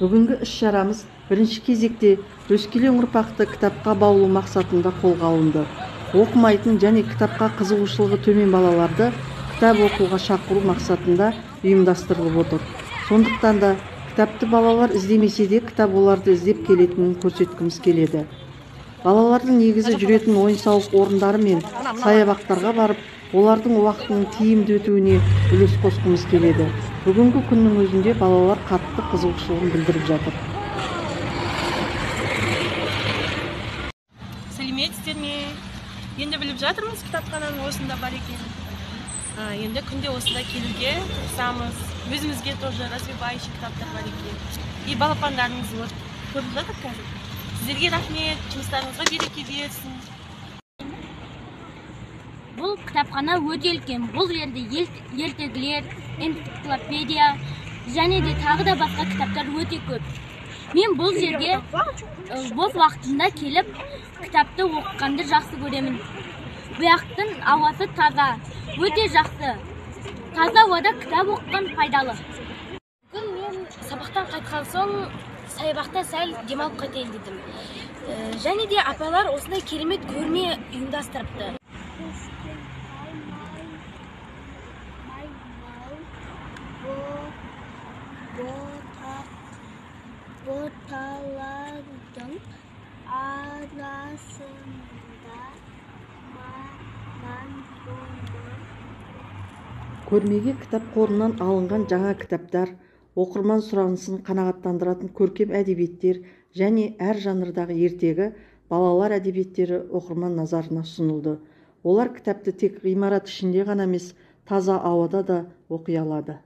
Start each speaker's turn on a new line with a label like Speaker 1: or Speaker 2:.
Speaker 1: Бүгінгі іс-шарамыз бірінші кезекте өскелең ұрпақты кітапқа баулу мақсатында қолға алынды. Оқымайтын және кітапқа қызығушылығы төмен балаларды кітап оқуға шақыру мақсатында ұйымдастырылып отыр. Сондықтан да кітапты балалар іздемесе де кітап оларды іздеп келетінін көрсеткіміз келеді. Балалардың негізі жүретін ойын-сауық орындары мен саябақтарға барып, олардың уақытының тиімді өтуіне үлес қосқымыз келеді. Бүгінгі күннің өзінде балалар қатты қызығушылығын білдіріп жатыр.
Speaker 2: Сәлеметсіздер ме? Енді біліп жатырмыз, кітапхананың осында бар екен. Енді күнде осында келуге тырысамыз. Өзімізге тоже развивающий кітаптар бар екен. И балапандарыңыз көріп жатыр қазір. Сіздерге рахмет, жұмыстарыңызға береке берсін.
Speaker 3: Бұл кітапхана өте үлкен. Бұл жерде ертегілер, энциклопедия және де тағы да басқа кітаптар өте көп. Мен бұл жерге бос уақытымда келіп, кітапты оқығанды жақсы көремін. Бұяқтың ауасы таза, өте жақсы. Таза ауада кітап оқыған пайдалы. Бүгін мен сабақтан қайтқан соң саябақта сәл демалып қайтайын дедім. Және де апалар осындай керемет көрме ұйымдастырыпты.
Speaker 4: Боталардың арасында
Speaker 1: Көрмеге кітап қорынан алынған жаңа кітаптар, оқырман сұранысын қанағаттандыратын көркем әдебиеттер және әр жанрдағы ертегі, балалар әдебиеттері оқырман назарына ұсынылды. Олар кітапты тек ғимарат ішінде ғана емес, таза ауада да оқи алады.